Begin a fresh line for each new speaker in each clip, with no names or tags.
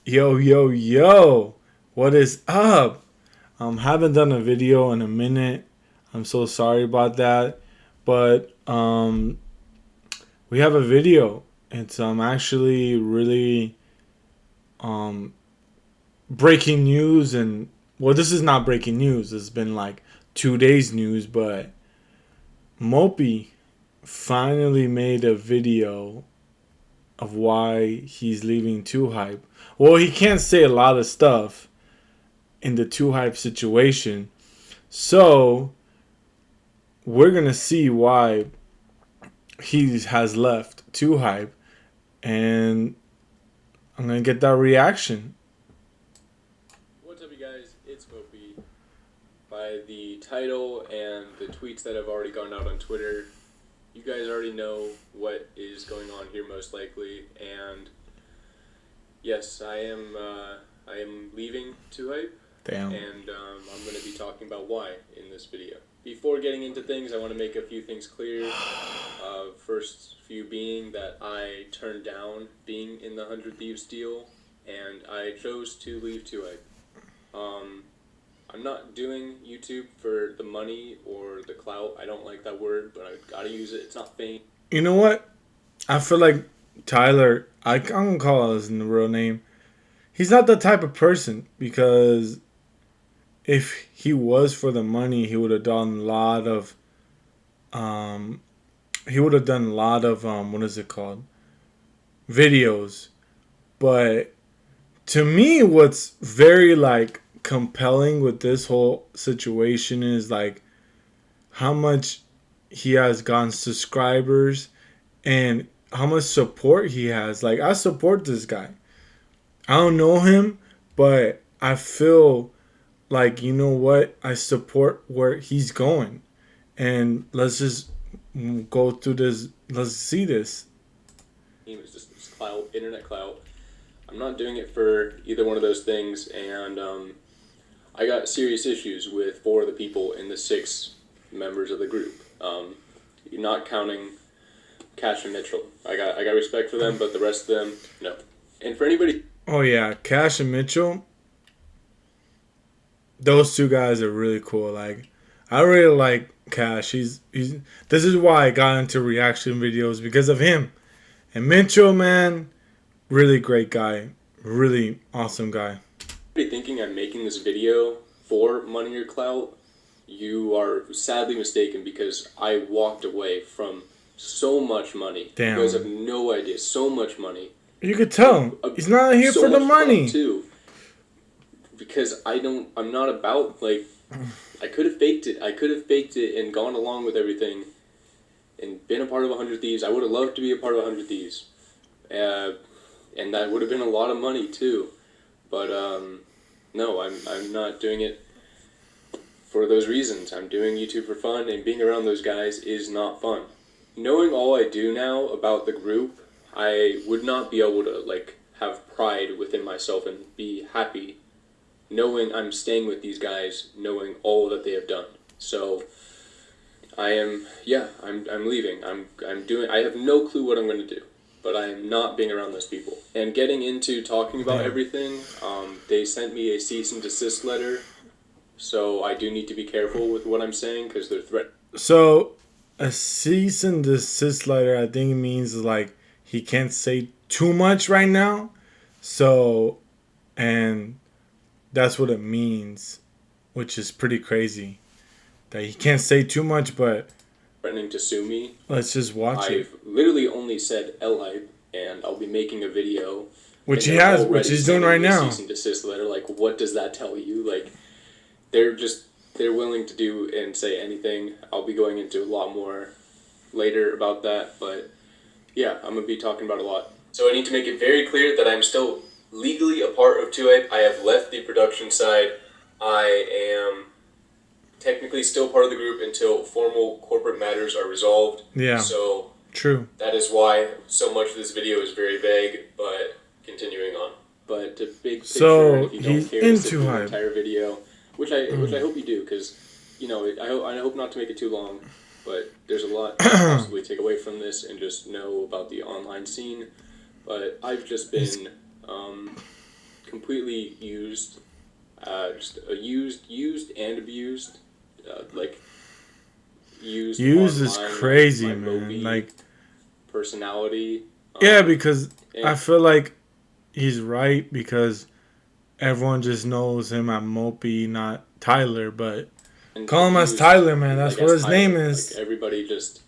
Yo, yo, yo. What is up? Haven't done a video in a minute. I'm so sorry about that. But we have a video. It's actually really um breaking news, and well, this is not breaking news. It's been like 2 days news, but Mopi finally made a video of why he's leaving Too Hype. Well, he can't say a lot of stuff in the Too Hype situation. So we're gonna see why he has left Too Hype, and I'm gonna get that reaction.
What's up, you guys? It's Mopi. By the title and the tweets that have already gone out on Twitter, you guys already know what is going on here most likely. And yes, I am leaving Too Hype,
Damn.
and I'm going to be talking about why in this video. Before getting into things, I want to make a few things clear. First few being that I turned down being in the 100 Thieves deal, and I chose to leave Too Hype. I'm not doing YouTube for the money or the clout. I don't like that word, but I gotta use it. It's not fame.
You know what? I feel like Tyler. I'm gonna call his real name. He's not the type of person, because if he was for the money, he would have done a lot of what is it called, videos. But to me, what's very like compelling with this whole situation is like how much he has gotten subscribers and how much support he has. Like, I support this guy. I don't know him, but I feel like, you know what, I support where he's going. And let's just go through this. Let's see this.
It's just clout, internet clout. I'm not doing it for either one of those things, and I got serious issues with 4 of the people in the 6 members of the group. You're not counting Cash and Mitchell. I got respect for them, but the rest of them, no. And for anybody,
Oh yeah, Cash and Mitchell. Those two guys are really cool. Like, I really like Cash. He's This is why I got into reaction videos, because of him. And Mitchell, man, really great guy. Really awesome guy.
thinking I'm making this video for money or clout, you are sadly mistaken, because I walked away from so much money.
Damn.
You guys have no idea. So much money.
You could tell he's not here
So
for the
much
money.
clout, too. Because I'm not about, like, I could have faked it. I could have faked it and gone along with everything and been a part of 100 Thieves. I would have loved to be a part of 100 Thieves. And that would have been a lot of money, too. But, no, I'm not doing it for those reasons. I'm doing YouTube for fun, and being around those guys is not fun. Knowing all I do now about the group, I would not be able to, like, have pride within myself and be happy knowing I'm staying with these guys, knowing all that they have done. So I'm leaving. I have no clue what I'm going to do, but I am not being around those people. And getting into talking about everything, they sent me a cease and desist letter, so I do need to be careful with what I'm saying, because they're threat.
So a cease and desist letter, I think it means like he can't say too much right now. So, and that's what it means, which is pretty crazy. That he can't say too much, but
Threatening to sue me.
let's just watch it.
I've literally only said L-hype, and I'll be making a video.
Which he has, which he's doing right now.
Cease and desist letter. Like, what does that tell you? Like, they're willing to do and say anything. I'll be going into a lot more later about that, but yeah, I'm gonna be talking about a lot. So I need to make it very clear that I'm still legally a part of 2 I have left the production side. I am technically still part of the group until formal corporate matters are resolved.
Yeah.
So
True.
that is why so much of this video is very vague, but continuing on. But the big picture,
So
if you don't
he's
care to sit
into
through the
Hype.
entire video, which I hope you do, because, you know, I hope not to make it too long, but there's a lot to possibly take away from this and just know about the online scene. But I've just been completely used, just used and abused, like used
Used is
online
crazy,
my
man.
Mopi
Like,
personality.
yeah, because I
And
feel like he's right because everyone just knows him at Mopi, not Tyler. But
and
call him as
abused
Tyler, man. That's
like
what
as
his name
Tyler. Like
is.
everybody just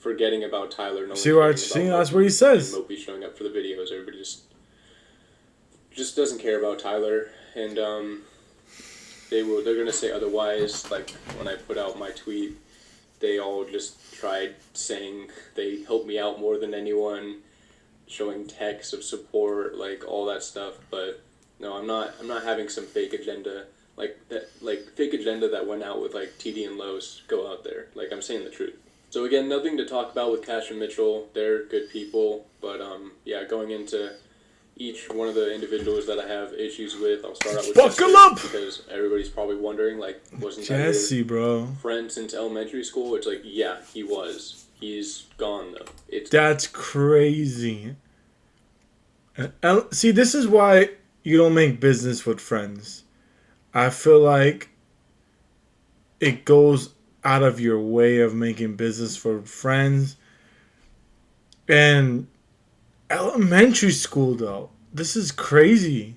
forgetting about Tyler, no one
See what I
caring
see?
about
That's what he
Mopi, and
says.
Mopi showing up for the videos. Everybody just doesn't care about Tyler, and they're gonna say otherwise. Like when I put out my tweet, they all just tried saying they helped me out more than anyone, showing texts of support, like all that stuff. But no, I'm not having some fake agenda like fake agenda that went out with like TD and Los go out there. Like I'm saying the truth. So again, nothing to talk about with Cash and Mitchell. They're good people, but yeah, going into each one of the individuals that I have issues with, I'll start out with
Buckle
Jesse
up,
because everybody's probably wondering, like, wasn't that your
Jesse, bro.
friend since elementary school? It's like, yeah, he was. He's gone though. It's
That's crazy. See, this is why you don't make business with friends. I feel like it goes out of your way of making business for friends. And elementary school, though, this is crazy.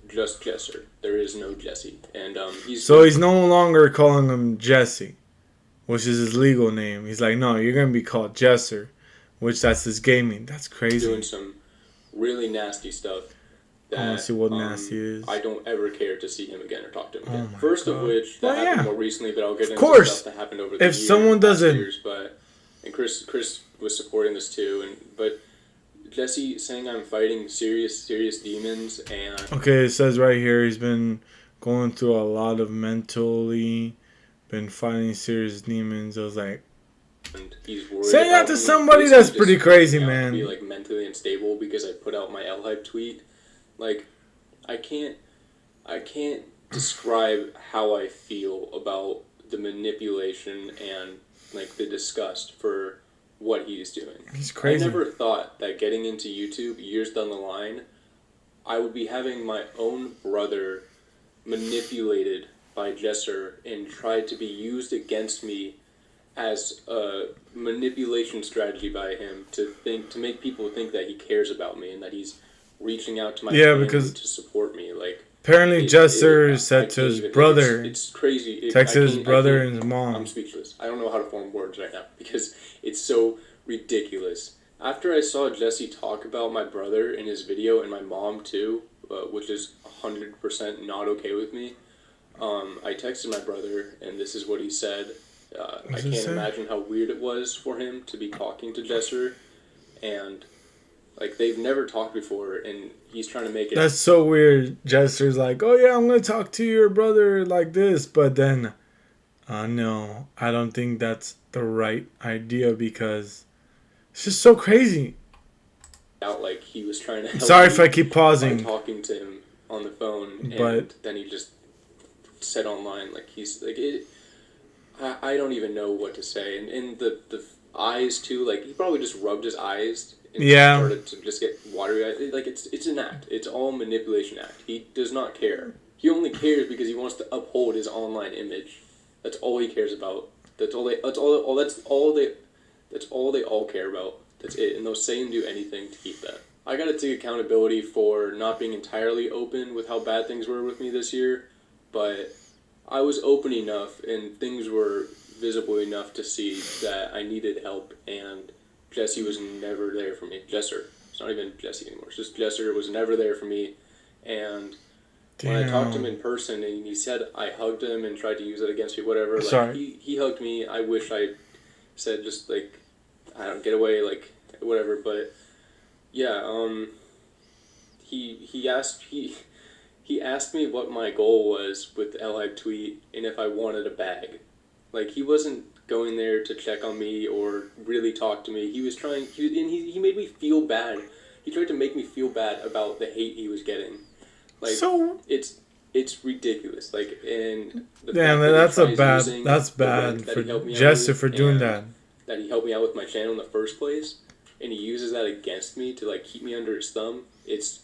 just Jesser. There is no Jesse, and
So he's no longer calling him Jesse, which is his legal name. He's like, no, you're gonna be called Jesser, which that's his gaming. That's
doing
crazy.
some really nasty stuff
I want to
that
see what nasty is.
I don't ever care to see him again or talk to him again.
Oh my
First
God.
of which that
Well,
happened
yeah.
more recently, but I'll get
Of
into
course.
stuff that happened over the
If someone
past
doesn't-
years. But and Chris was supporting this too, but Jesse saying I'm fighting serious demons and
Okay, it says right here he's been going through a lot of mentally, been fighting serious demons. I was like,
he's worried
say that
about
to
me,
somebody
basically
that's
just
pretty crazy,
making out to
man.
be like mentally unstable because I put out my L hype tweet. Like I can't describe how I feel about the manipulation and like the disgust for what he's doing.
He's crazy.
I never thought that getting into YouTube years down the line, I would be having my own brother manipulated by Jesser and tried to be used against me as a manipulation strategy by him to make people think that he cares about me and that he's reaching out to my family
because
to support me. Like
apparently Jesser said to
can't
his
even-
brother,
it's crazy.
texted his brother
I
and his mom.
I'm speechless. I don't know how to form words right now because it's so ridiculous. After I saw Jesse talk about my brother in his video and my mom too, which is 100% not okay with me, I texted my brother and this is what he said. I can't imagine how weird it was for him to be talking to Jesser, and like they've never talked before, and he's trying to make it.
That's so weird. Jesser's like, oh yeah, I'm gonna talk to your brother like this, but then, no, I don't think that's the right idea because it's just so crazy.
Out like he was trying to. Help
Sorry
me
if I keep pausing.
by talking to him on the phone,
But-
and then he just said online like he's like it. I don't even know what to say, and the eyes too. Like he probably just rubbed his eyes and
Yeah.
started to just get watery eyes. Like it's an act. It's all manipulation act. He does not care. He only cares because he wants to uphold his online image. That's all he cares about. That's all they all care about. That's it. And they'll say and do anything to keep that. I gotta take accountability for not being entirely open with how bad things were with me this year, but I was open enough and things were visible enough to see that I needed help, and Jesse was never there for me. Jesser. It's not even Jesse anymore. It's just Jesser was never there for me, and when I talked to him in person and he said I hugged him and tried to use it against me, whatever, like
Sorry.
he hugged me. I wish I said just like I don't get away, like whatever, but yeah, he asked me what my goal was with the L-Hype tweet and if I wanted a bag. Like he wasn't going there to check on me or really talk to me. He was trying he made me feel bad. He tried to make me feel bad about the hate he was getting. Like
So
it's ridiculous. Like and the
damn,
fact that he
that's a
tries
bad.
using
That's
the
bad
rank that
for
he helped me out
Jesser
with
for doing
and
that.
that he helped me out with my channel in the first place, and he uses that against me to like keep me under his thumb. It's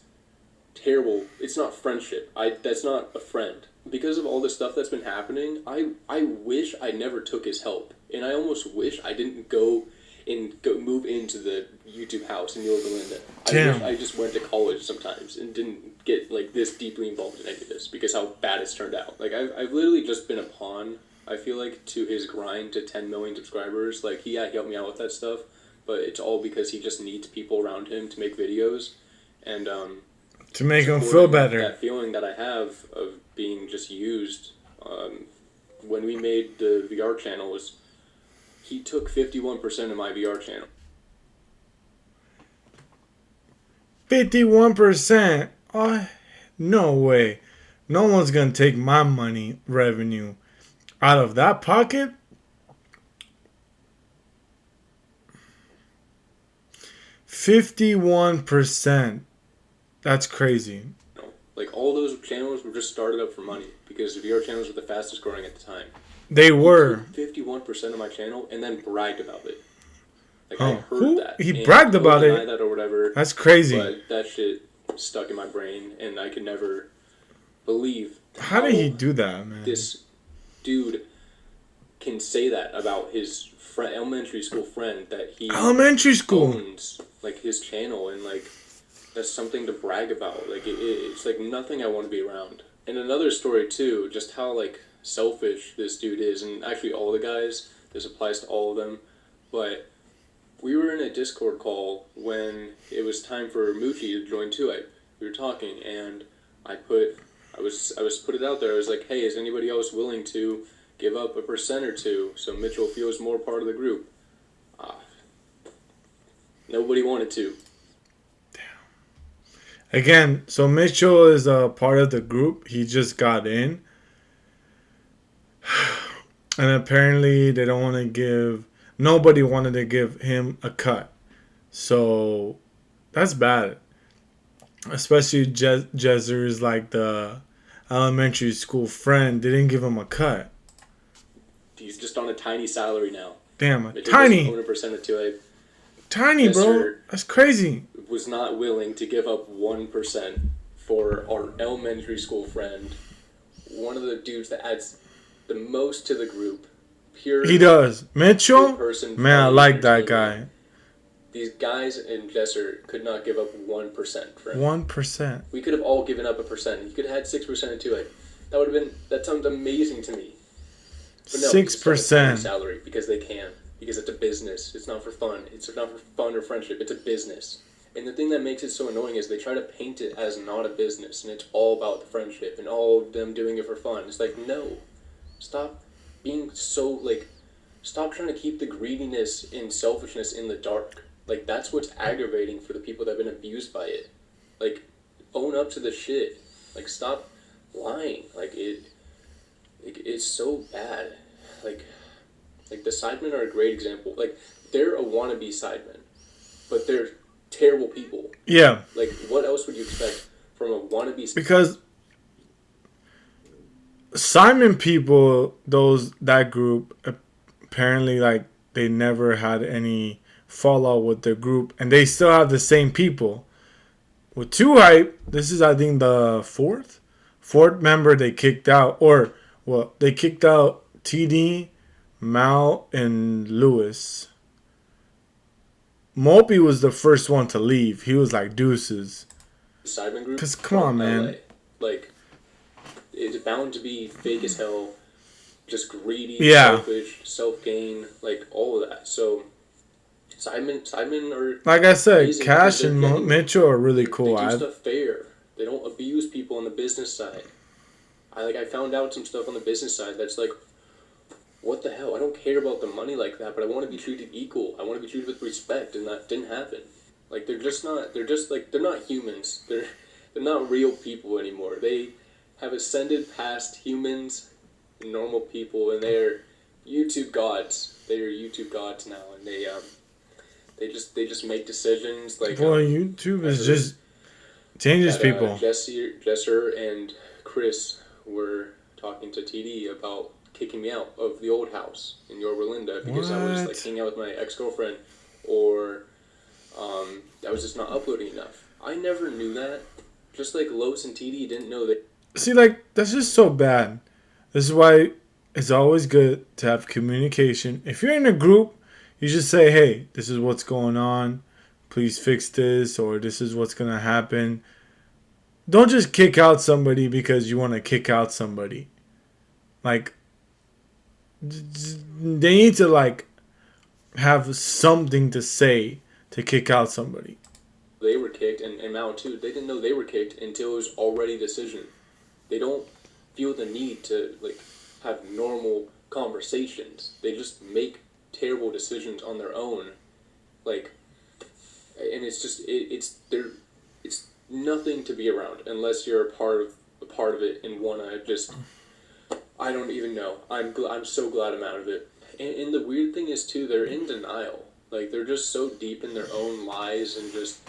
terrible. It's not friendship. That's not a friend. Because of all the stuff that's been happening, I wish I never took his help, and I almost wish I didn't go move into the YouTube house in Yorba Linda. I wish I just went to college sometimes and didn't get like this deeply involved in any of this because how bad it's turned out. Like I've literally just been a pawn. I feel like to his grind to 10 million subscribers. Like he helped me out with that stuff, but it's all because he just needs people around him to make videos, and
to make him feel better.
That feeling that I have of being just used. When we made the VR channels, he took 51% of my VR channel.
51%? Oh, no way. No one's gonna take my money revenue out of that pocket. 51%. That's crazy.
Like all those channels were just started up for money because the VR channels were the fastest growing at the time.
They were.
51% of my channel and then bragged about it. Like
I
heard that.
He bragged about it.
That or whatever.
That's crazy.
But that shit stuck in my brain, and I could never believe.
How did he do that, man?
This dude can say that about his elementary school friend that he owns, like his channel, and like that's something to brag about. Like it's like nothing I want to be around. And another story too, just how like selfish this dude is, and actually all the guys. This applies to all of them, but we were in a Discord call when it was time for Moochie to join too. We were talking, and I was put it out there. I was like, hey, is anybody else willing to give up 1% or 2 so Mitchell feels more part of the group? Nobody wanted to.
Again, so Mitchell is a part of the group. He just got in. And apparently they don't want to give... Nobody wanted to give him a cut. So that's bad. Especially Jezzer's like the elementary school friend. They didn't give him a cut.
He's just on a tiny salary now.
Damn,
Mitchell
tiny.
Own 1% of 2A.
Tiny, bro. That's crazy.
Was not willing to give up 1% for our elementary school friend. One of the dudes that adds the most to the group.
He does. Mitchell? Man, I like that guy.
These guys in Jesser could not give up 1% for him.
1%.
We could have all given up 1%. He could have had 6% into it. That would have been. That sounds amazing to me. But no,
6%
salary because they can. Because it's a business. It's not for fun. It's not for fun or friendship. It's a business. And the thing that makes it so annoying is they try to paint it as not a business, and it's all about the friendship and all of them doing it for fun. It's like, no, stop being so like. Stop trying to keep the greediness and selfishness in the dark. Like, that's what's aggravating for the people that have been abused by it. Like, own up to the shit. Like, stop lying. Like, it's so bad. Like the Sidemen are a great example. Like, they're a wannabe Sidemen, but they're terrible people.
Yeah.
Like, what else would you expect from a wannabe?
Because Simon people, that group, apparently, like, they never had any fallout with their group, and they still have the same people. With 2Hype, this is, I think, the fourth member they kicked out. Or, well, they kicked out TD, Mal, and Lewis. Mopi was the first one to leave. He was like, deuces.
Sidemen group?
Because, come on, man.
LA. Like, it's bound to be fake as hell. Just greedy, selfish, self-gain, like, all of that. So, Sidemen are...
Like I said, Cash and Mitchell are really cool.
They do stuff fair. They don't abuse people on the business side. I found out some stuff on the business side that's like, what the hell? I don't care about the money like that, but I want to be treated equal. I want to be treated with respect, and that didn't happen. Like, they're not humans. They're not real people anymore. They have ascended past humans, normal people, and they're YouTube gods. They are YouTube gods now, and they just make decisions like.
Boy, YouTube is just changes people.
Jesser and Chris were talking to TD about kicking me out of the old house in Yorba Linda because I was like hanging out with my ex-girlfriend, or I was just not uploading enough. I never knew that. Just like Los and TD didn't know that.
See, like, that's just so bad. This is why it's always good to have communication. If you're in a group, you just say, hey, this is what's going on. Please fix this, or this is what's going to happen. Don't just kick out somebody because you want to kick out somebody. Like, they need to, like, have something to say to kick out somebody.
They were kicked, and Mao too. They didn't know they were kicked until it was already a decision. They don't feel the need to like have normal conversations. They just make terrible decisions on their own, like, and it's just it's nothing to be around unless you're a part of it and wanna just. I don't even know. I'm so glad I'm out of it. And the weird thing is too, they're in denial. Like they're just so deep in their own lies and just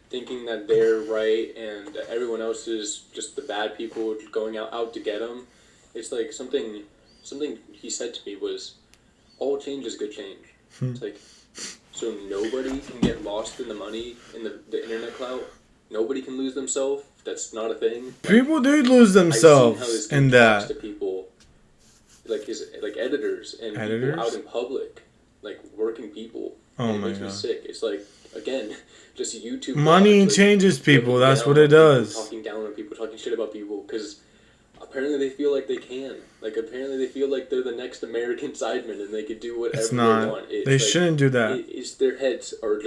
thinking that they're right and that everyone else is just the bad people going out to get them. It's like something he said to me was, all change is good change. It's like, so nobody can get lost in the money in the internet clout. Nobody can lose themselves. That's not a thing. Like,
people do lose themselves in that.
To people, like his editors and people out in public, like working people.
Oh
and it
my
makes
god!
Me sick. It's like again, just YouTube.
Money changes people. That's what it does.
Talking down on people, talking shit about people, because apparently they feel like they can. Like apparently they feel like they're the next American Sidemen and they could do whatever they want. It's
they like, shouldn't do that.
It's their heads are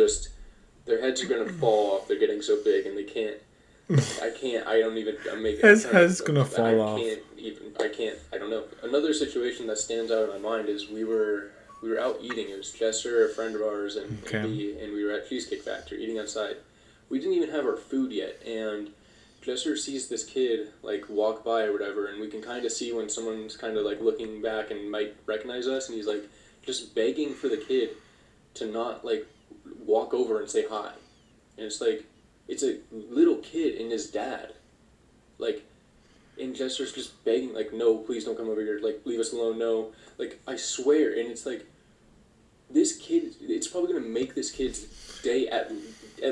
gonna fall off. They're getting so big and they can't. I can't. I don't even. I'm making.
His head's gonna fall off.
I can't. I don't know. Another situation that stands out in my mind is we were out eating. It was Jester, a friend of ours, and we were at Cheesecake Factory eating outside. We didn't even have our food yet, and Jester sees this kid like walk by or whatever, and we can kind of see when someone's kind of like looking back and might recognize us, and he's like just begging for the kid to not like walk over and say hi, and it's like. It's a little kid and his dad. Like, and Jester's just begging, like, no, please don't come over here. Like, leave us alone, no. Like, I swear. And it's like, this kid, it's probably going to make this kid's day, at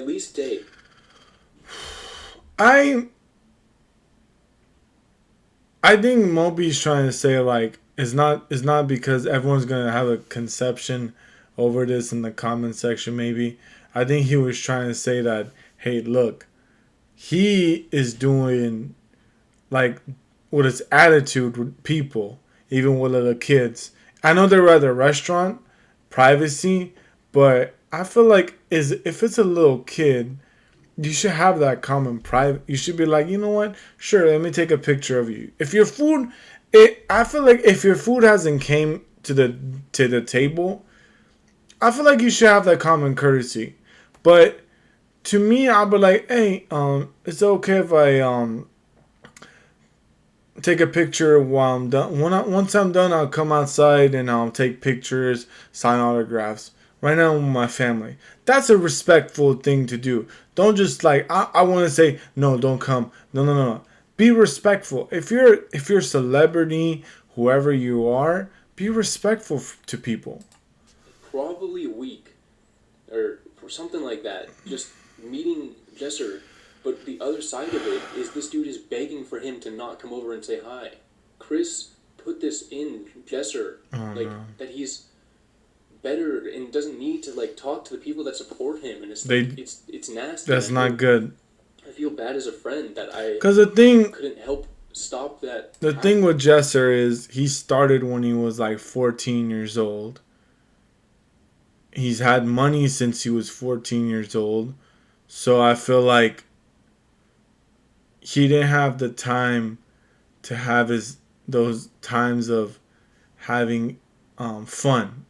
least day.
I think Mopi's trying to say, like, it's not because everyone's going to have a conception over this in the comment section, maybe. I think he was trying to say that, hey, look, he is doing, like, with his attitude with people, even with little kids. I know they're at a restaurant, privacy, but I feel like if it's a little kid, you should have that common private. You should be like, you know what? Sure, let me take a picture of you. If your food, I feel like if your food hasn't came to the table, I feel like you should have that common courtesy. But to me, I'll be like, hey, it's okay if I take a picture while I'm done. Once I'm done, I'll come outside and I'll take pictures, sign autographs. Right now with my family. That's a respectful thing to do. Don't just like I want to say no, don't come. No. Be respectful. If you're a celebrity, whoever you are, be respectful to people.
Probably a week or something like that. Just meeting Jester, but the other side of it is this dude is begging for him to not come over and say hi. Chris put this in Jester, that he's better and doesn't need to like talk to the people that support him, and it's nasty.
That's not good.
I feel bad as a friend that I couldn't help stop that.
The thing with Jester is he started when he was like 14 years old. He's had money since he was 14 years old. So I feel like he didn't have the time to have those times of having fun.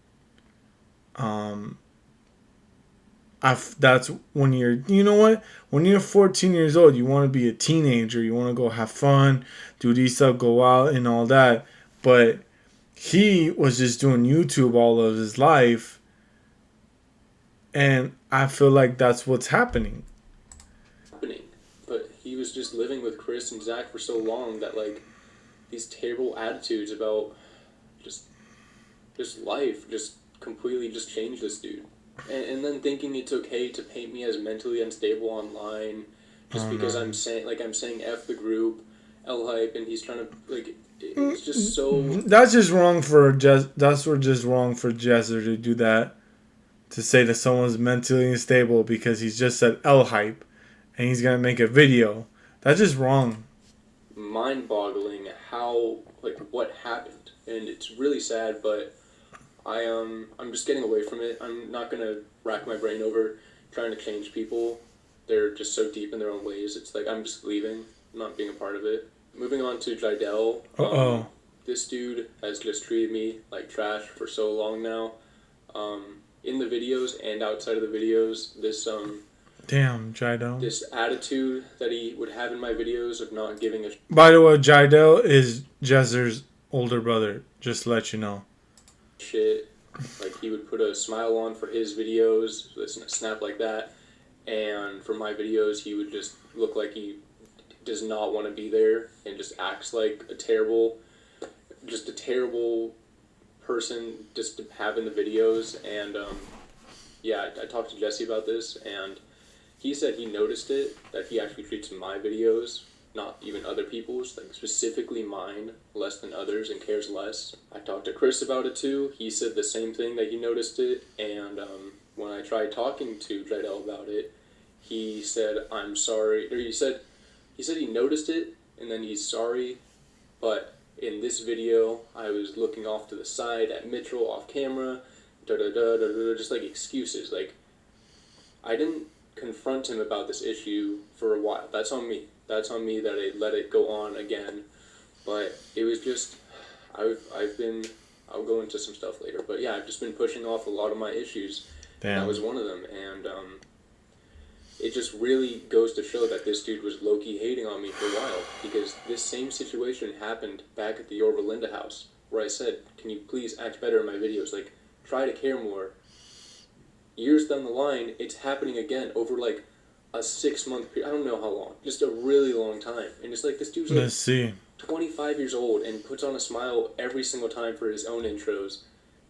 That's when you know what? When you're 14 years old, you want to be a teenager. You want to go have fun, do these stuff, go out and all that. But he was just doing YouTube all of his life. And I feel like that's what's happening.
But he was just living with Chris and Zach for so long that like these terrible attitudes about just life just completely just changed this dude. And then thinking it's okay to paint me as mentally unstable online, just
Oh
because
no.
I'm saying F the group, L hype, and he's trying to like it's just so
That's just wrong for just wrong for Jester to do that. To say that someone's mentally unstable because he's just said L hype and he's gonna make a video. That's just wrong.
mind-boggling how like what happened, and it's really sad. But I'm just getting away from it. I'm not gonna rack my brain over trying to change people. They're just so deep in their own ways. It's like I'm just leaving, not being a part of it. Moving on to Jidel.
Uh oh.
This dude has just treated me like trash for so long now. In the videos and outside of the videos,
Damn, Jidel.
this attitude that he would have in my videos of not giving a
By the way, Jidel is Jester's older brother. Just to let you know.
shit. Like he would put a smile on for his videos, listen a snap like that, and for my videos he would just look like he does not want to be there and just acts like just a terrible person just to have in the videos. And yeah, I talked to Jesse about this, and he said he noticed it, that he actually treats my videos, not even other people's, like specifically mine, less than others and cares less. I talked to Chris about it too. He said the same thing, that he noticed it. And when I tried talking to Jidel about it, he said, I'm sorry, or he said he noticed it and then he's sorry, but in this video I was looking off to the side at Mitchell off camera, just like excuses. Like I didn't confront him about this issue for a while. That's on me. That's on me that I let it go on again. But it was just I'll go into some stuff later. But yeah, I've just been pushing off a lot of my issues.
Damn.
That was one of them. And it just really goes to show that this dude was low-key hating on me for a while, because this same situation happened back at the Yorba Linda house, where I said, can you please act better in my videos? Like, try to care more. Years down the line, it's happening again over like a 6-month period. I don't know how long. Just a really long time. And it's like, this dude's like
Let's see.
25 years old and puts on a smile every single time for his own intros.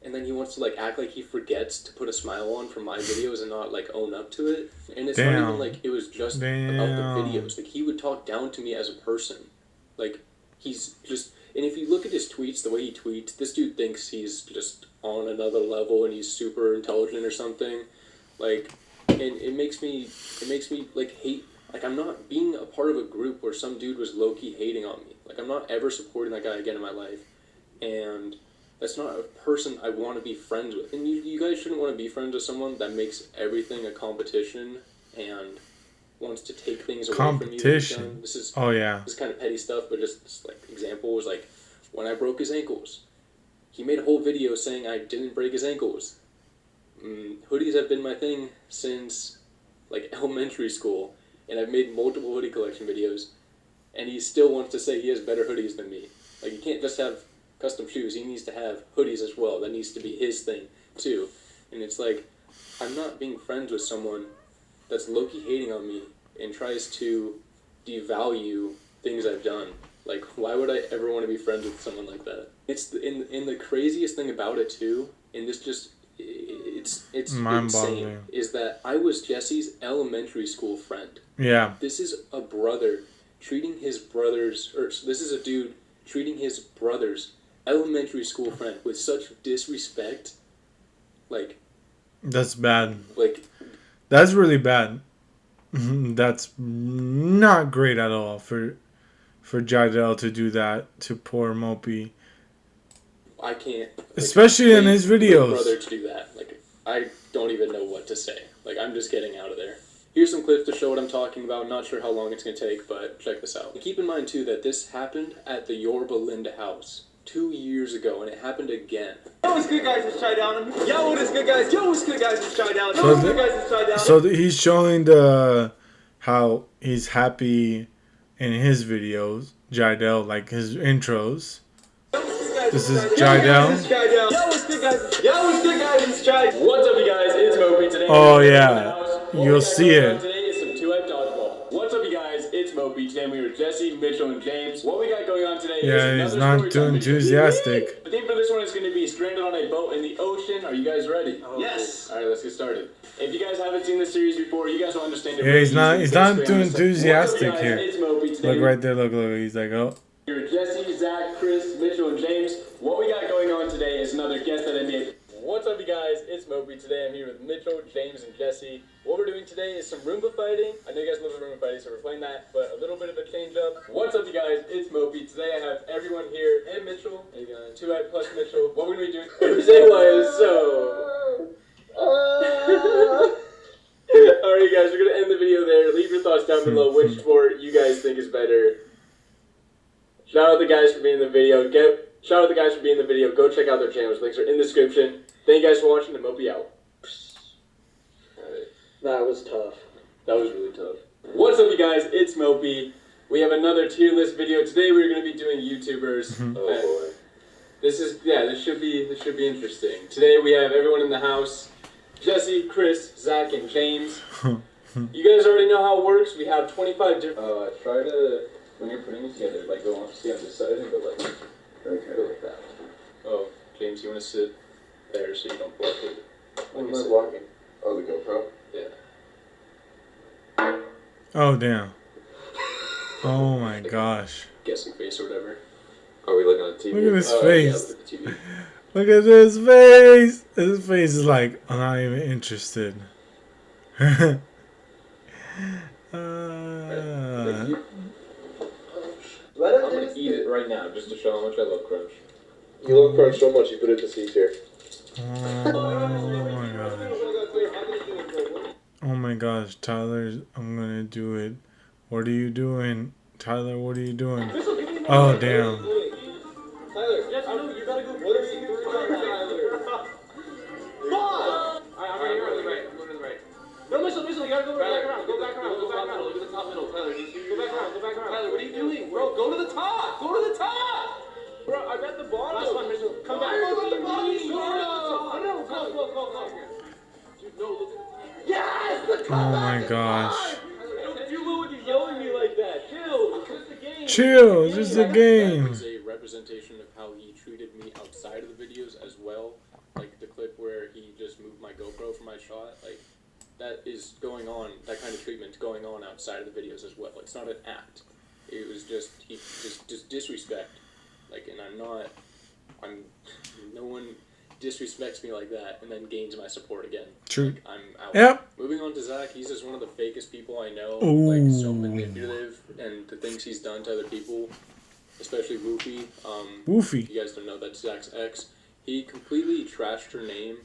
And then he wants to like act like he forgets to put a smile on for my videos and not like own up to it. And it's not even like it was just about the videos. Like he would talk down to me as a person. Like he's just, and if you look at his tweets, the way he tweets, this dude thinks he's just on another level and he's super intelligent or something. Like, and it makes me like hate. Like I'm not being a part of a group where some dude was low key hating on me. Like I'm not ever supporting that guy again in my life. And that's not a person I want to be friends with. And you guys shouldn't want to be friends with someone that makes everything a competition and wants to take things away from you. This is this kind of petty stuff, but just like example was like when I broke his ankles. He made a whole video saying I didn't break his ankles. Hoodies have been my thing since like elementary school, and I've made multiple hoodie collection videos, and he still wants to say he has better hoodies than me. Like you can't just have custom shoes, he needs to have hoodies as well. That needs to be his thing too. And it's like, I'm not being friends with someone that's low-key hating on me and tries to devalue things I've done. Like, why would I ever want to be friends with someone like that? It's in the craziest thing about it too, and this just it's insane, is that I was Jesse's elementary school friend.
Yeah.
This is a brother treating his brothers, or this is a dude treating his brother's elementary school friend with such disrespect. Like,
that's bad.
Like,
that's really bad. That's not great at all for Jidel to do that to poor Mopi.
I can't. Like,
especially in his videos.
Brother to do that. Like, I don't even know what to say. Like, I'm just getting out of there. Here's some clips to show what I'm talking about. Not sure how long it's going to take, but check this out. And keep in mind, too, that this happened at the Yorba Linda house 2 years ago, and it happened again.
Yo, what's good, guys? It's Chai Down. Yo, what is good, guys? Yo, what's good, guys? It's Chai Down. Yo, what's good, guys? It's Chai Down.
So he's showing how he's happy in his videos, Jidel, like his intros. This is Jidel.
Yo, what's good, guys? Yo, what's good, guys? It's Chai. What's up, you guys? It's Mopi today.
Oh, yeah. You'll see it.
Today is some 2F dodgeball. What's up, you guys? It's Mopi. Mopi. Today we're with Jesse, Mitchell, and James. What we got going on today
Yeah,
is
he's
another
not
story
too
time video.
enthusiastic.
The theme for this one is going to be stranded on a boat in the ocean. Are you guys ready?
Oh,
yes. All right, let's get started. If you guys haven't seen this series before, you guys will understand it.
Yeah,
really
he's not.
easily.
He's
It's gonna
not
stay
too
on the side.
enthusiastic
What's up, guys?
here.
It's Mopi. Today
Look right there. Look. He's like, oh.
We're with Jesse, Zach, Chris, Mitchell, and James. What we got going on today is another guest at NBA. What's up, you guys? It's Mopi. Today I'm here with Mitchell, James, and Jesse. What we're doing today is some Roomba fighting. I know you guys love the Roomba fighting, so we're playing that, but a little bit of a change up. What's up, you guys? It's Mopi. Today I have everyone here, and Mitchell, and 2i plus Mitchell. What we're going to be doing today was Alright, guys, we're going to end the video there. Leave your thoughts down below which sport you guys think is better. Shout out the guys for being in the video. Shout out the guys for being in the video. Go check out their channels. Links are in the description. Thank you guys for watching, and Mopi out.
That was tough.
That was really tough. What's up, you guys? It's Mopi. We have another tier list video. Today we're going to be doing YouTubers.
Oh boy.
This should be interesting. Today we have everyone in the house. Jesse, Chris, Zach, and James. You guys already know how it works. We have 25 different... try to, when you're putting it together, like go on, see on this side and go like, go like that. Oh, James, you want to sit there so you don't block it?
What am I blocking? Oh, the GoPro?
Yeah.
Oh damn. Oh my gosh.
Guessing face or whatever.
Are we looking at the TV?
Look at his
Yeah,
face.
look at the TV.
Look at his face. His face is like, I'm not even interested.
Let
I'm gonna eat it right now just to show how much I love Crunch.
You love Crunch so much you put it to C tier.
Oh my gosh. Oh my gosh, Tyler, I'm gonna do it. What are you doing? Tyler, what are you doing? Oh damn.
Tyler, yes, no, you gotta go. What are you doing, Tyler? Alright, I'm right here on the right. I'm going to the right. No, Mitchell, you gotta go back around. Go back around. Go back around. Look at the top middle. Tyler, go back around. Go back around. Tyler, what are you doing? Bro, go to the top. Go to the top. Bro, I'm at the bottom. Last one, Mitchell. Come back. I'm at the bottom. No, go. Dude, no, look at the top. Yes! The
Oh my gosh.
Don't do it when you're yelling at me like that. Chill. It's just a game.
Chill, it's just a
That
game.
was a representation of how he treated me outside of the videos as well. Like the clip where he just moved my GoPro for my shot. Like, that is going on, that kind of treatment's going on outside of the videos as well. It's not an act. It was just, he just disrespect. Like, and no one disrespects me like that and then gains my support again.
True.
Like, I'm out.
Yep.
Moving on to Zach, he's just one of the fakest people I know.
Ooh.
Like, so manipulative, and the things he's done to other people, especially Woofy.
Woofy.
You guys don't know that's Zach's ex. He completely trashed her name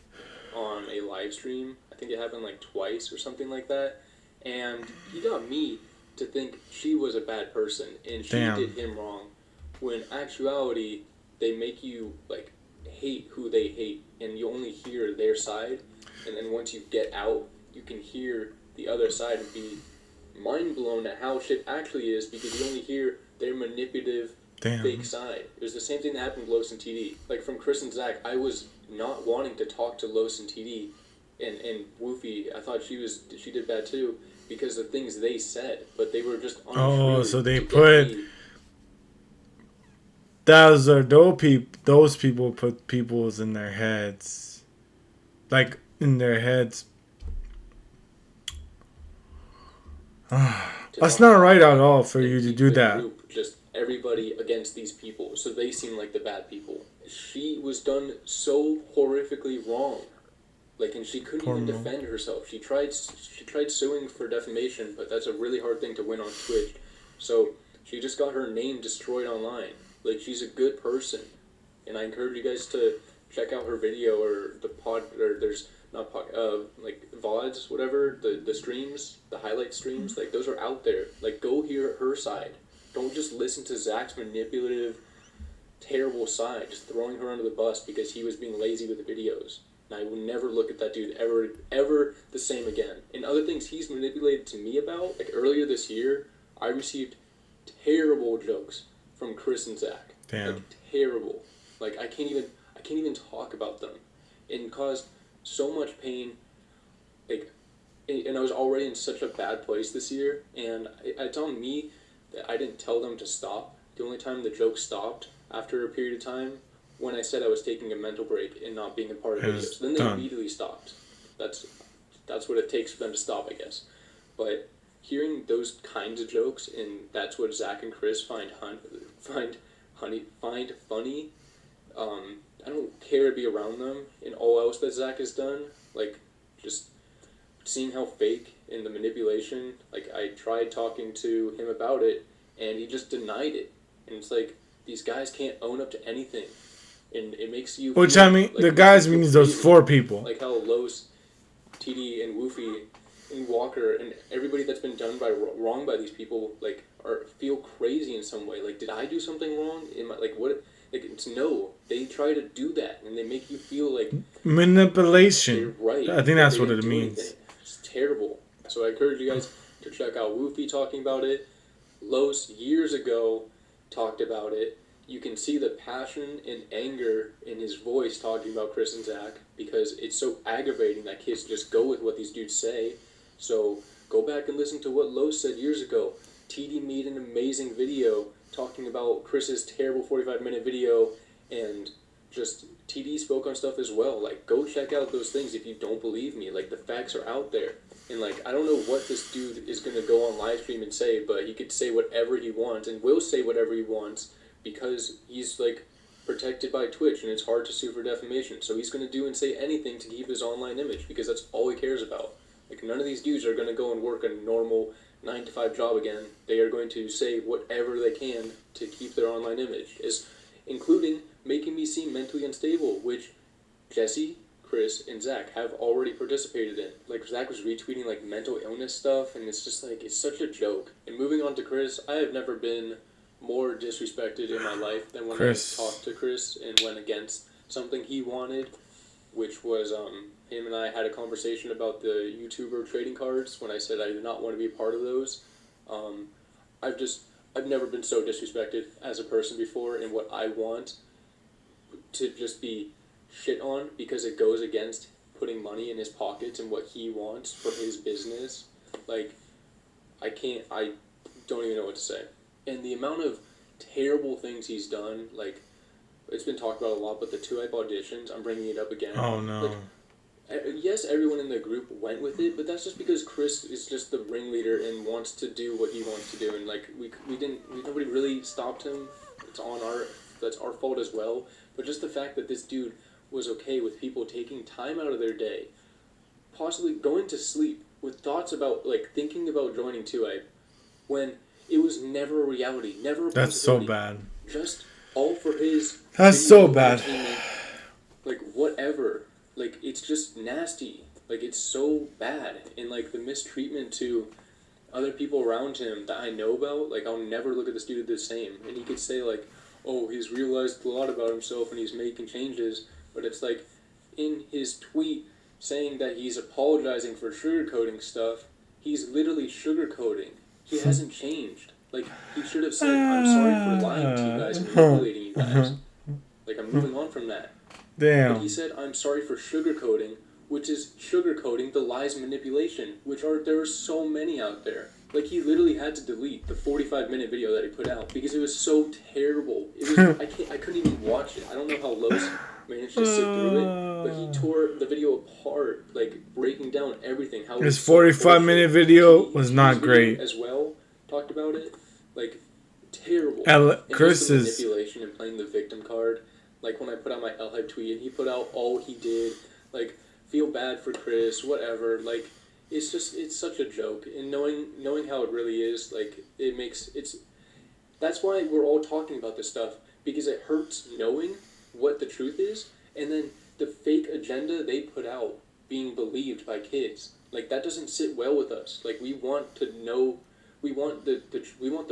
on a live stream. I think it happened like twice or something like that. And he got me to think she was a bad person and she
Damn.
did him wrong. When actuality, they make you like hate who they hate, and you only hear their side. And then once you get out, you can hear the other side and be mind blown at how shit actually is, because you only hear their manipulative
Damn.
fake side. It was the same thing that happened with Los and TD. Like, from Chris and Zach, I was not wanting to talk to Los and TD, and Woofy. I thought she did bad too, because of things they said, but they were just untrue.
Oh, so they
to get
put
me.
those people put peoples in their heads. Like, in their heads. That's not right at all for you to do
The
that.
group, just everybody against these people, so they seem like the bad people. She was done so horrifically wrong, like, and she couldn't
Poor
even
Mo.
defend herself. She tried suing for defamation, but that's a really hard thing to win on Twitch. So she just got her name destroyed online. Like, she's a good person, and I encourage you guys to check out her video or the pod, or there's not pod, like VODs, whatever, the streams, the highlight streams, like, those are out there. Like, go hear her side. Don't just listen to Zach's manipulative, terrible side, just throwing her under the bus because he was being lazy with the videos. And I will never look at that dude ever the same again. And other things he's manipulated to me about, like earlier this year, I received terrible jokes from Chris and Zach.
Damn.
Like, terrible. Like, I can't even talk about them. And caused so much pain. Like, and I was already in such a bad place this year, and it's on me I didn't tell them to stop. The only time the joke stopped after a period of time when I said I was taking a mental break and not being a part of
It was
videos. Then they
done.
immediately stopped. That's what it takes for them to stop, I guess. But hearing those kinds of jokes, and that's what Zach and Chris find funny. I don't care to be around them and all else that Zach has done. Like, just seeing how fake and the manipulation. Like, I tried talking to him about it, and he just denied it. And it's like, these guys can't own up to anything, and it makes you.
Which
feel,
I mean,
like,
the
it
guys
makes you
means
feel
those
crazy.
4 people.
Like how Los, TD, and Woofy, and Walker, and everybody that's been done wrong by these people, like, feel crazy in some way. Like, did I do something wrong? Like, what? Like, it's no. They try to do that, and they make you feel like
Manipulation.
they're right.
I think that's
They
what
didn't
it
do
means.
anything. It's terrible. So I encourage you guys to check out Woofy talking about it. Los years ago talked about it. You can see the passion and anger in his voice talking about Chris and Zach because it's so aggravating that kids just go with what these dudes say. So go back and listen to what Los said years ago. TD made an amazing video talking about Chris's terrible 45-minute video, and just TD spoke on stuff as well. Like, go check out those things if you don't believe me. Like, the facts are out there. And, like, I don't know what this dude is going to go on live stream and say, but he could say whatever he wants and will say whatever he wants because he's, like, protected by Twitch and it's hard to sue for defamation. So he's going to do and say anything to keep his online image because that's all he cares about. Like, none of these dudes are going to go and work a normal 9-to-5 job again. They are going to say whatever they can to keep their online image, including making me seem mentally unstable, which Jesse, Chris, and Zach have already participated in. Like, Zach was retweeting, like, mental illness stuff, and it's just, like, it's such a joke. And moving on to Chris, I have never been more disrespected in my life than when I talked to Chris and went against something he wanted, which was, him and I had a conversation about the YouTuber trading cards when I said I did not want to be a part of those. I've never been so disrespected as a person before in what I want to just be shit on because it goes against putting money in his pockets and what he wants for his business. Like, I don't even know what to say. And the amount of terrible things he's done, like, it's been talked about a lot, but the 2-Hype auditions, I'm bringing it up again.
Oh, no.
Like, yes, everyone in the group went with it, but that's just because Chris is just the ringleader and wants to do what he wants to do, and like nobody really stopped him. That's our fault as well. But just the fact that this dude was okay with people taking time out of their day, possibly going to sleep with thoughts about like thinking about joining 2-Hype, when it was never a reality, never a
That's so
possibility.
bad.
Just all for his.
That's so bad.
Like whatever. Like, it's just nasty. Like, it's so bad. And, like, the mistreatment to other people around him that I know about, like, I'll never look at this dude the same. And he could say, like, oh, he's realized a lot about himself and he's making changes. But it's like, in his tweet saying that he's apologizing for sugarcoating stuff, he's literally sugarcoating. He hasn't changed. Like, he should have said, I'm sorry for lying to you guys and manipulating you guys. Like, I'm moving on from that.
Damn.
But he said, I'm sorry for sugarcoating, which is sugarcoating the lies manipulation, there are so many out there. Like, he literally had to delete the 45-minute video that he put out because it was so terrible. It was I couldn't even watch it. I don't know how Los managed to sit through it, but he tore the video apart, like, breaking down everything. How
his 45-minute video was not great.
As well, talked about it. Like, terrible.
Chris's
manipulation and playing the victim card. Like, when I put out my L-Hype tweet, and he put out all he did, like, feel bad for Chris, whatever, like, it's such a joke. And knowing how it really is, like, that's why we're all talking about this stuff, because it hurts knowing what the truth is, and then the fake agenda they put out being believed by kids. Like, that doesn't sit well with us. Like, we want to know, we want the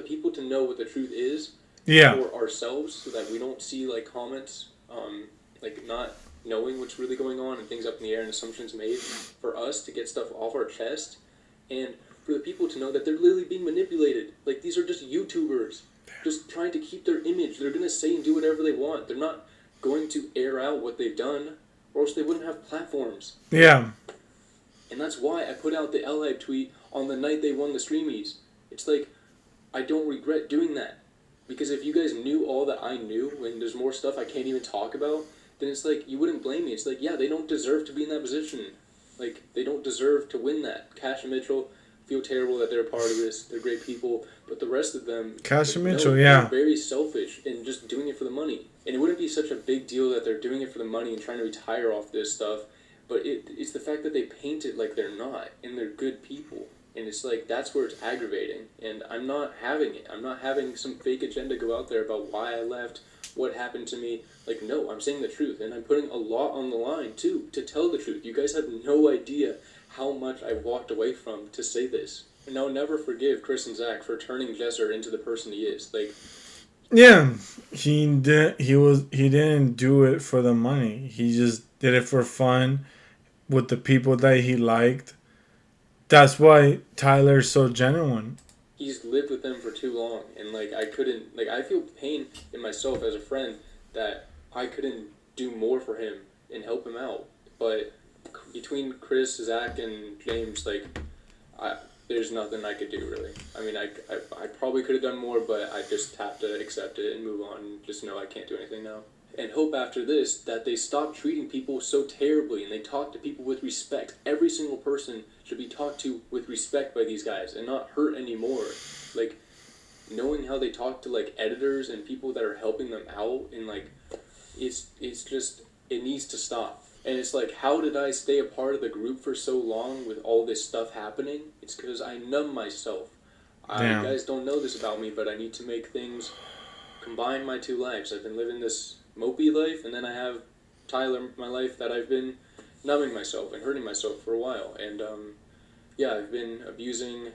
people to know what the truth is, for ourselves, so that we don't see like comments, like not knowing what's really going on and things up in the air and assumptions made, for us to get stuff off our chest, and for the people to know that they're literally being manipulated. Like, these are just YouTubers, just trying to keep their image. They're gonna say and do whatever they want. They're not going to air out what they've done, or else they wouldn't have platforms.
Yeah.
And that's why I put out the L-Hype tweet on the night they won the Streamies. It's like, I don't regret doing that. Because if you guys knew all that I knew, when there's more stuff I can't even talk about, then it's like, you wouldn't blame me. It's like, yeah, they don't deserve to be in that position. Like, they don't deserve to win that. Cash and Mitchell feel terrible that they're a part of this. They're great people. But the rest of them,
Cash and
like,
Mitchell,
no,
yeah.
they're very selfish and just doing it for the money. And it wouldn't be such a big deal that they're doing it for the money and trying to retire off this stuff. But it's the fact that they paint it like they're not, and they're good people. And it's like, that's where it's aggravating. And I'm not having it. I'm not having some fake agenda go out there about why I left, what happened to me. Like, no, I'm saying the truth. And I'm putting a lot on the line, too, to tell the truth. You guys have no idea how much I've walked away from to say this. And I'll never forgive Chris and Zach for turning Jesser into the person he is. Like,
Yeah, he did. He didn't do it for the money. He just did it for fun with the people that he liked. That's why Tyler's so genuine.
he's lived with them for too long, and like, I couldn't, like, I feel pain in myself as a friend that I couldn't do more for him and help him out. But between Chris, Zach, and James, like, I there's nothing I could do really. I mean, I probably could have done more, but I just have to accept it and move on. And just know I can't do anything now. And hope after this that they stop treating people so terribly and they talk to people with respect. Every single person should be talked to with respect by these guys and not hurt anymore. Like, knowing how they talk to like editors and people that are helping them out, and like, it's just, it needs to stop. And it's like, how did I stay a part of the group for so long with all this stuff happening? It's because I numb myself. You guys don't know this about me, but I need to make things combine my two lives. I've been living this Mopi life, and then I have Tyler, my life, that I've been numbing myself and hurting myself for a while. And yeah, I've been abusing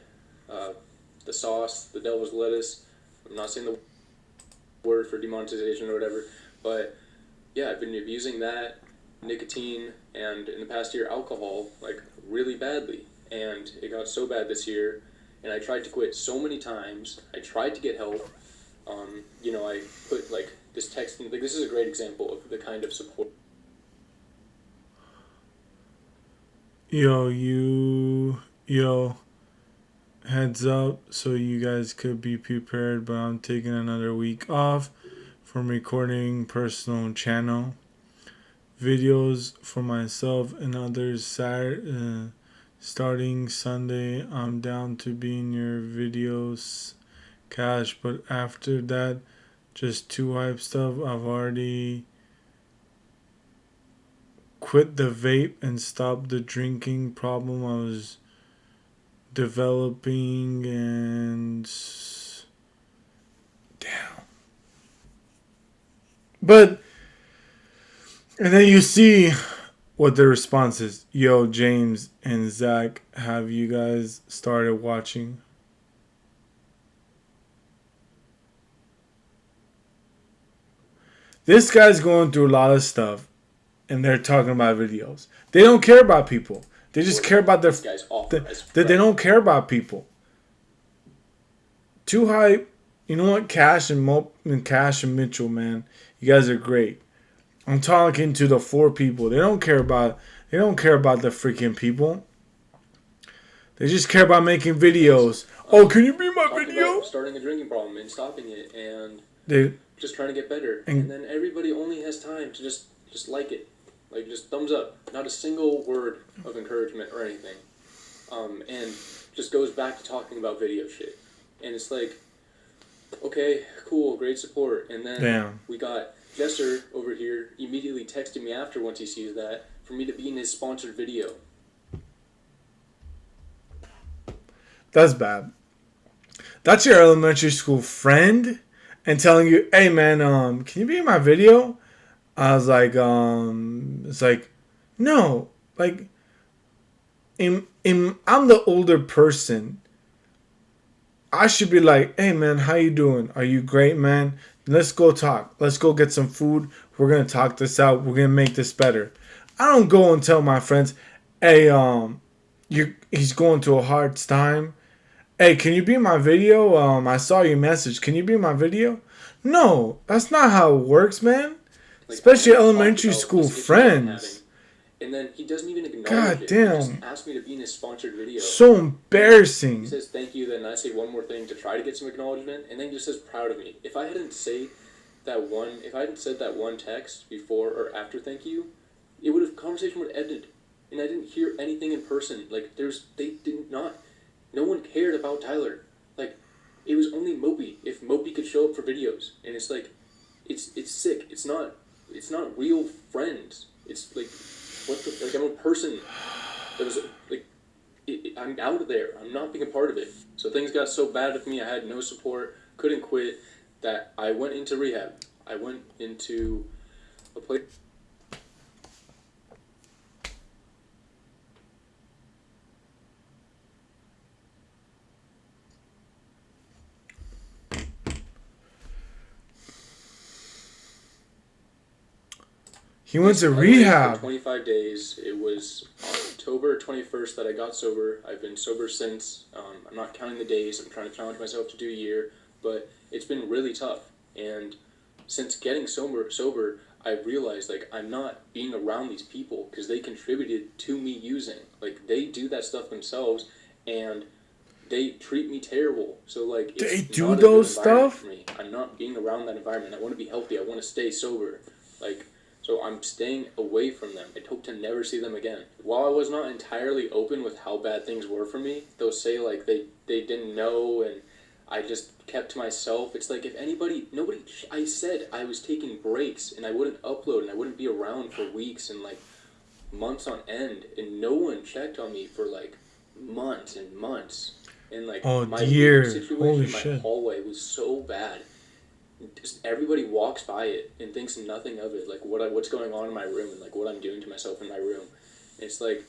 the sauce, the devil's lettuce. I'm not saying the word for demonetization or whatever, but yeah, I've been abusing that, nicotine, and in the past year, alcohol, like, really badly. And it got so bad this year, and I tried to quit so many times. I tried to get help. I put like this texting, like, this is a great example of the kind of support.
Yo, heads up, so you guys could be prepared, but I'm taking another week off from recording personal channel videos for myself and others. Starting Sunday, I'm down to be in your videos cash, but after that, just too hype stuff. I've already quit the vape and stopped the drinking problem I was developing, and damn. But and then you see what the response is. Yo, James and Zach, have you guys started watching? This guy's going through a lot of stuff, and they're talking about videos. They don't care about people. They just care about their. They don't care about people. Too hype. You know what? Cash and Mitchell, man, you guys are great. I'm talking to the 4 people. They don't care about. They don't care about the freaking people. They just care about making videos. Oh, can you be my video?
Starting a drinking problem and stopping it, and
they
just trying to get better. And then everybody only has time to just like it. Like, just thumbs up. Not a single word of encouragement or anything. And just goes back to talking about video shit. And it's like, okay, cool, great support. And then we got Jesser over here immediately texting me after, once he sees that, for me to be in his sponsored video.
That's bad. That's your elementary school friend and telling you, hey man, can you be in my video? I was like, it's like, no, like, I'm the older person. I should be like, hey man, how you doing? Are you great, man? Let's go talk. Let's go get some food. We're gonna talk this out. We're gonna make this better. I don't go and tell my friends, hey, he's going through a hard time. Hey, can you be in my video? I saw your message. Can you be in my video? No, that's not how it works, man. Like, especially elementary school friends.
And then he doesn't even acknowledge
God
it.
damn.
He just asked me to be in his sponsored video.
So
He
embarrassing.
says thank you, then I say one more thing to try to get some acknowledgement, and then he just says proud of me. If I hadn't said that one text before or after thank you, conversation would have ended. And I didn't hear anything in person. Like they did not. No one cared about Tyler. Like it was only Mopi. If Mopi could show up for videos, and it's like, it's sick. It's not real friends. It's like, I'm a person that was like, I'm out of there. I'm not being a part of it. So things got so bad with me. I had no support. Couldn't quit. That I went into rehab. I went into a place.
He went to
For
rehab.
25 days. It was October 21st that I got sober. I've been sober since. I'm not counting the days. I'm trying to challenge myself to do a year. But it's been really tough. And since getting sober, I realized, like, I'm not being around these people because they contributed to me using. Like, they do that stuff themselves, and they treat me terrible. So, like, it's
They do
not a good
those
environment
stuff?
for me. I'm not being around that environment. I want to be healthy. I want to stay sober. Like, so I'm staying away from them. I'd hope to never see them again. While I was not entirely open with how bad things were for me, they'll say, like, they didn't know, and I just kept to myself. It's like, if nobody, I said I was taking breaks, and I wouldn't upload, and I wouldn't be around for weeks and, like, months on end, and no one checked on me for, like, months and months. And, like, my
dear.
situation,
Holy
my
shit.
hallway was so bad. Just everybody walks by it and thinks nothing of it, like what's going on in my room and like what I'm doing to myself in my room. It's like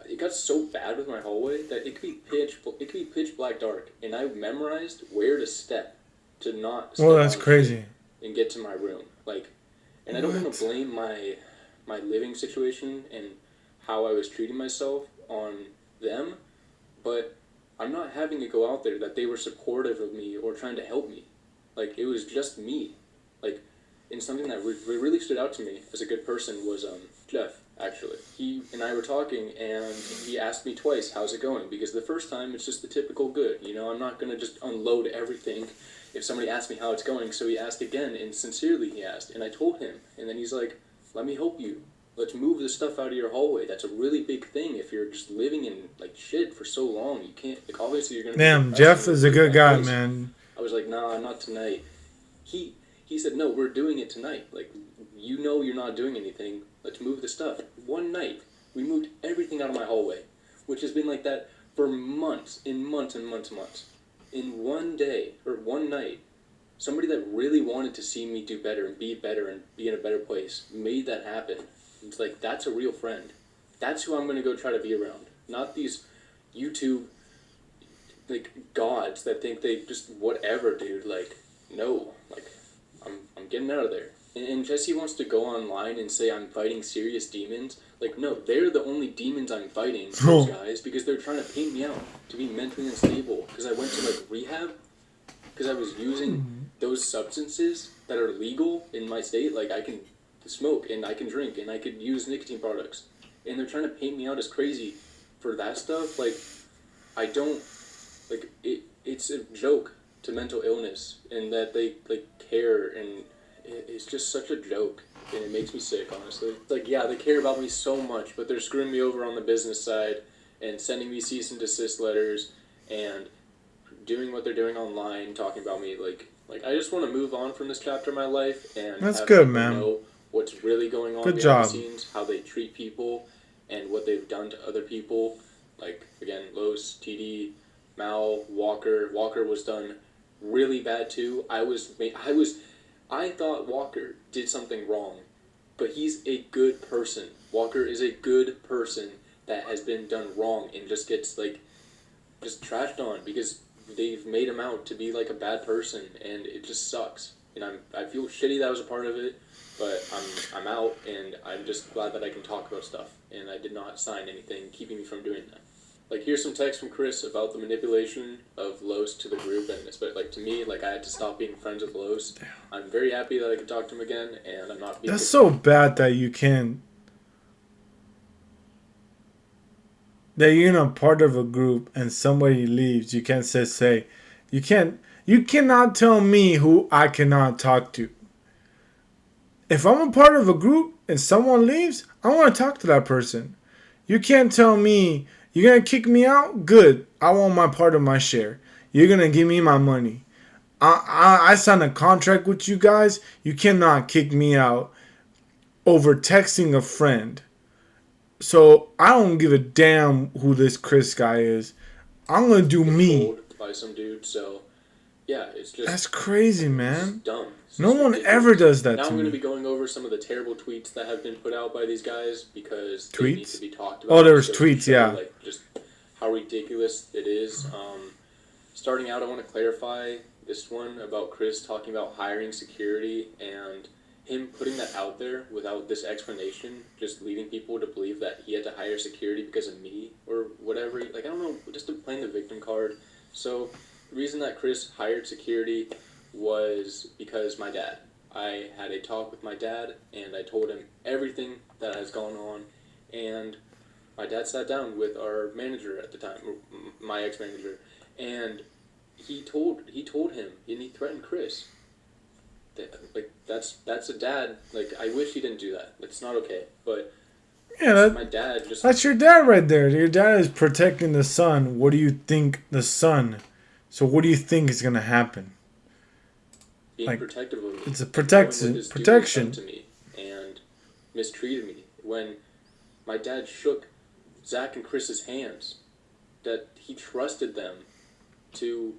it got so bad with my hallway that it could be pitch black dark, and I memorized where to step to not step
Well, that's
on
crazy.
shit and get to my room. Like, and I don't want
What?
to blame my living situation and how I was treating myself on them, but I'm not having to go out there that they were supportive of me or trying to help me. Like, it was just me. Like, and something that really stood out to me as a good person was Jeff, actually. He and I were talking, and he asked me twice, how's it going? Because the first time, it's just the typical good. You know, I'm not going to just unload everything if somebody asks me how it's going. So he asked again, and sincerely he asked. And I told him. And then he's like, let me help you. Let's move the stuff out of your hallway. That's a really big thing. If you're just living in, like, shit for so long, you can't, like, obviously you're going to be
Damn,
depressed
Jeff
and
is a
lose
good
that
guy,
voice.
man.
I was like, nah, not tonight. He said, no, we're doing it tonight. Like, you know you're not doing anything. Let's move the stuff. One night, we moved everything out of my hallway, which has been like that for months and months and months and months. In one day, or one night, somebody that really wanted to see me do better and be in a better place made that happen. It's like, that's a real friend. That's who I'm going to go try to be around. Not these YouTube, like, gods that think they just whatever, dude. Like, no. Like, I'm getting out of there. And Jesse wants to go online and say I'm fighting serious demons. Like, no, they're the only demons I'm fighting, those guys, because they're trying to paint me out to be mentally unstable. Because I went to, like, rehab. Because I was using those substances that are legal in my state. Like, I can smoke and I can drink and I could use nicotine products. And they're trying to paint me out as crazy for that stuff. Like, I don't, like, it's a joke to mental illness, and that they, like, care, and it's just such a joke, and it makes me sick, honestly. It's like, yeah, they care about me so much, but they're screwing me over on the business side and sending me cease and desist letters and doing what they're doing online, talking about me. Like I just want to move on from this chapter of my life and
That's
have
good,
people
man.
know what's really going on
Good
behind
job.
the scenes, how they treat people, and what they've done to other people. Like, again, Los, TD, Mal, Walker. Walker was done really bad too. I thought Walker did something wrong, but he's a good person. Walker is a good person that has been done wrong and just gets, like, just trashed on because they've made him out to be like a bad person, and it just sucks. And I feel shitty that I was a part of it, but I'm out, and I'm just glad that I can talk about stuff, and I did not sign anything keeping me from doing that. Like, here's some text from Chris about the manipulation of Los to the group, and especially, like, to me, like, I had to stop being friends with Los. I'm very happy that I can talk to him again, and I'm not being...
That's so bad that you can't that you're in a part of a group and somebody leaves, you can't say you cannot tell me who I cannot talk to. If I'm a part of a group and someone leaves, I want to talk to that person. You can't tell me you're gonna kick me out. Good, I want my part of my share. You're gonna give me my money. I signed a contract with you guys. You cannot kick me out over texting a friend. So I don't give a damn who this Chris guy is. I'm gonna do me.
Controlled by some dude. So yeah,
That's crazy,
it's
man.
just dumb. It's
No
just
one
ridiculous.
ever does that
Now
to
I'm going to
me.
be going over some of the terrible tweets that have been put out by these guys because they need
Tweets?
to be talked about.
Oh, there was
Just to
tweets,
show,
yeah.
like, just how ridiculous it is. Starting out, I want to clarify this one about Chris talking about hiring security and him putting that out there without this explanation, just leading people to believe that he had to hire security because of me or whatever. Like, I don't know, just playing the victim card. So, the reason that Chris hired security was because my dad. I had a talk with my dad and I told him everything that has gone on, and my dad sat down with our manager at the time, my ex-manager, and he told him and he threatened Chris. Like that's a dad. Like, I wish he didn't do that. It's not okay. But
Yeah,
my dad just
that's your dad right there. Your dad is protecting the son. What do you think the son? So what do you think is gonna happen?
being
Like,
protective of me.
it's a
knowing what
protection.
this dude has
Protection.
done to me and mistreated me. When my dad shook Zach and Chris's hands, that he trusted them to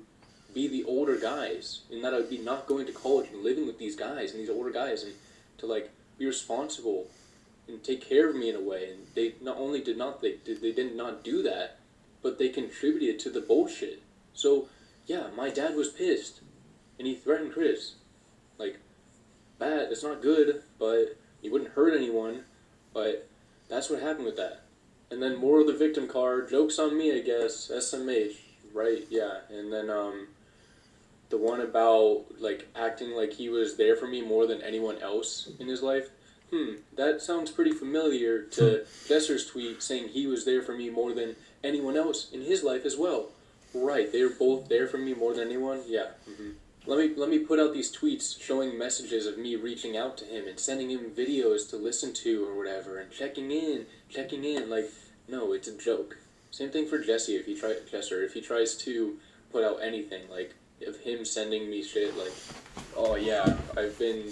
be the older guys, and that I would be not going to college and living with these guys and these older guys, and to like be responsible and take care of me in a way. And they not only did not do that, but they contributed to the bullshit. So yeah, my dad was pissed, and he threatened Chris. Like, bad. It's not good, but he wouldn't hurt anyone. But that's what happened with that. And then more of the victim card. Joke's on me, I guess. SMH, right? Yeah. And then the one about like acting like he was there for me more than anyone else in his life. That sounds pretty familiar to Jesser's tweet saying he was there for me more than anyone else in his life as well. Right, they were both there for me more than anyone. Yeah. Let me put out these tweets showing messages of me reaching out to him and sending him videos to listen to or whatever, and checking in. Like, no, it's a joke. Same thing for Jesse if he tries to put out anything like of him sending me shit like, oh yeah, I've been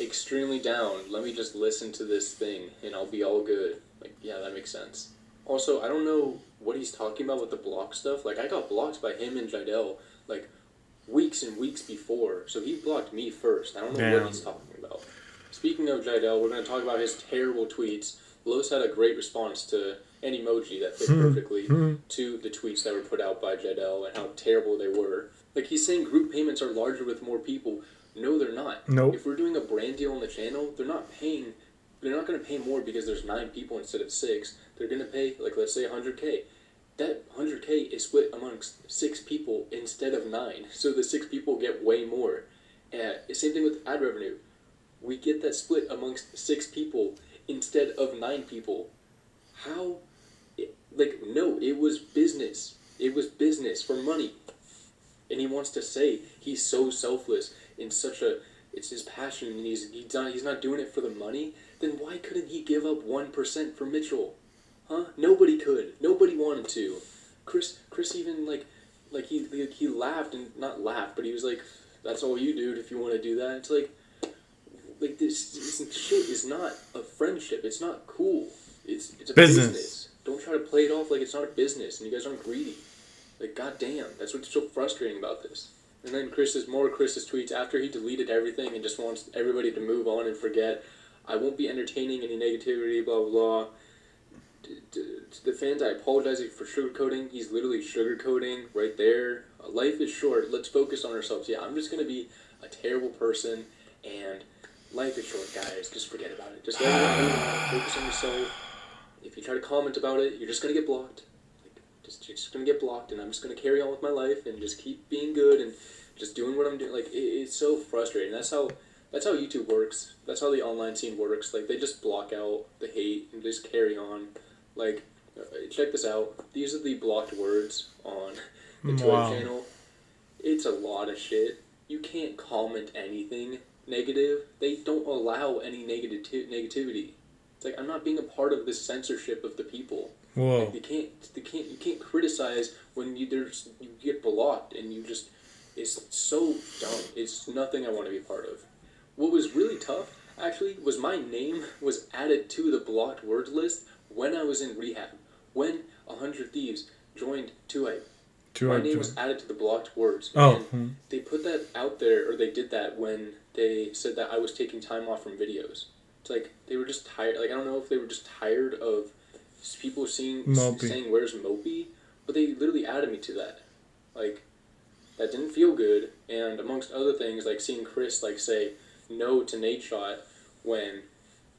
extremely down. Let me just listen to this thing and I'll be all good. Like, yeah, that makes sense. Also, I don't know what he's talking about with the block stuff. Like, I got blocked by him and Jidel, like, weeks and weeks before. So he blocked me first. I don't know what he's talking about. Speaking of Jidel, we're going to talk about his terrible tweets. Los had a great response to an emoji that fit perfectly to the tweets that were put out by Jidel and how terrible they were. Like, he's saying group payments are larger with more people. No, they're not.
Nope.
If we're doing a brand deal on the channel, they're not going to pay more because there's 9 people instead of 6. They're going to pay, like, let's say $100K. That $100K is split amongst 6 people instead of 9. So the 6 people get way more. Same thing with ad revenue. We get that split amongst 6 people instead of 9 people. How? No, it was business. It was business for money. And he wants to say he's so selfless in such a... It's his passion, and he's not doing it for the money. Then why couldn't he give up 1% for Mitchell? Huh? Nobody could. Nobody wanted to. Chris even he laughed, and not laughed, but he was like, "That's all you, dude. If you want to do that." It's like this shit is not a friendship. It's not cool. It's a business. Don't try to play it off like it's not a business, and you guys aren't greedy. Like, goddamn, that's what's so frustrating about this. And then Chris's tweets after he deleted everything and just wants everybody to move on and forget. I won't be entertaining any negativity, blah blah blah. To the fans, I apologize for sugarcoating. He's literally sugarcoating right there. Life is short. Let's focus on ourselves. Yeah, I'm just going to be a terrible person, and life is short, guys. Just forget about it. Just let it go. Focus on yourself. If you try to comment about it, you're just going to get blocked. You're just going to get blocked, and I'm just going to carry on with my life and just keep being good and just doing what I'm doing. Like, it's so frustrating. That's how YouTube works. That's how the online scene works. Like, they just block out the hate and just carry on. Like, check this out. These are the blocked words on the Twitter
Wow.
channel. It's a lot of shit. You can't comment anything negative. They don't allow any negativity. It's like, I'm not being a part of this censorship of the people.
Whoa.
Like, you can't criticize when you get blocked, and it's so dumb. It's nothing I want to be part of. What was really tough, actually, was my name was added to the blocked words list when I was in rehab. When 100 Thieves joined 2A. My name was added to the blocked words.
Oh.
And they put that out there, or they did that when they said that I was taking time off from videos. It's like, they were just tired. Like, I don't know if they were just tired of people saying, where's Mopi? But they literally added me to that. Like, that didn't feel good. And amongst other things, like seeing Chris, like, say no to Nate Shot when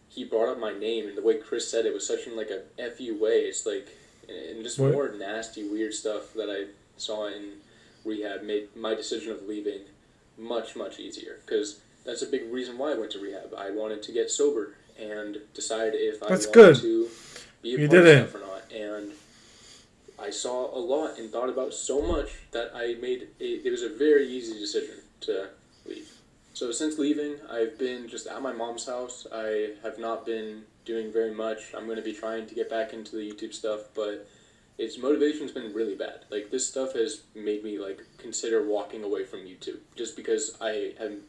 he brought up my name, and the way Chris said it was such in, like, a F-you way. It's like, and just more nasty, weird stuff that I saw in rehab made my decision of leaving much, much easier. Because that's a big reason why I went to rehab. I wanted to get sober and decide if I wanted to be a part of stuff or not. And I saw a lot and thought about so much that it was a very easy decision to leave. So since leaving, I've been just at my mom's house. I have not been doing very much. I'm going to be trying to get back into the YouTube stuff, but its motivation's been really bad. Like, this stuff has made me, like, consider walking away from YouTube just because I'm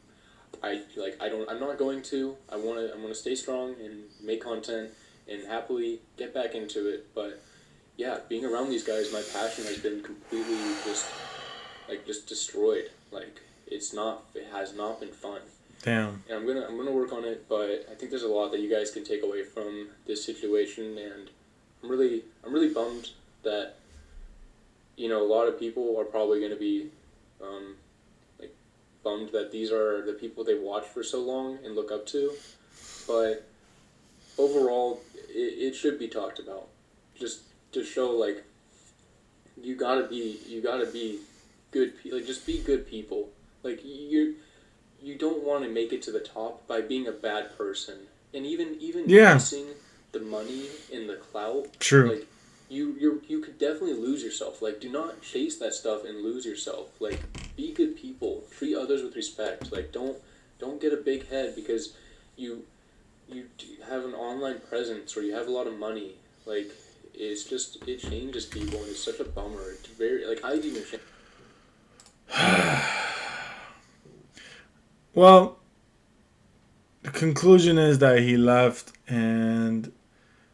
not going to. I want to stay strong and make content and happily get back into it. But yeah, being around these guys, my passion has been completely just destroyed. Like, it has not been fun.
Damn.
And I'm gonna work on it, but I think there's a lot that you guys can take away from this situation, and I'm really bummed that, you know, a lot of people are probably gonna be like, bummed that these are the people they watch for so long and look up to, but overall it should be talked about, just to show, like, you gotta be good, like, just be good people. Like, you don't want to make it to the top by being a bad person, and even chasing the money and the clout.
True.
Like, you could definitely lose yourself. Like, do not chase that stuff and lose yourself. Like, be good people. Treat others with respect. Like, don't get a big head because you have an online presence or you have a lot of money. Like, it changes people, and it's such a bummer. It's very, like, I've even changed.
Well, the conclusion is that he left, and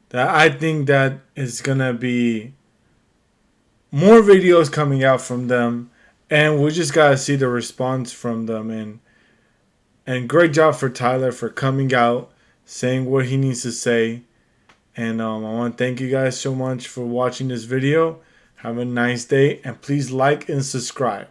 that I think that is gonna be more videos coming out from them, and we just gotta see the response from them. And great job for Tyler for coming out, saying what he needs to say. And I want to thank you guys so much for watching this video. Have a nice day, and please like and subscribe.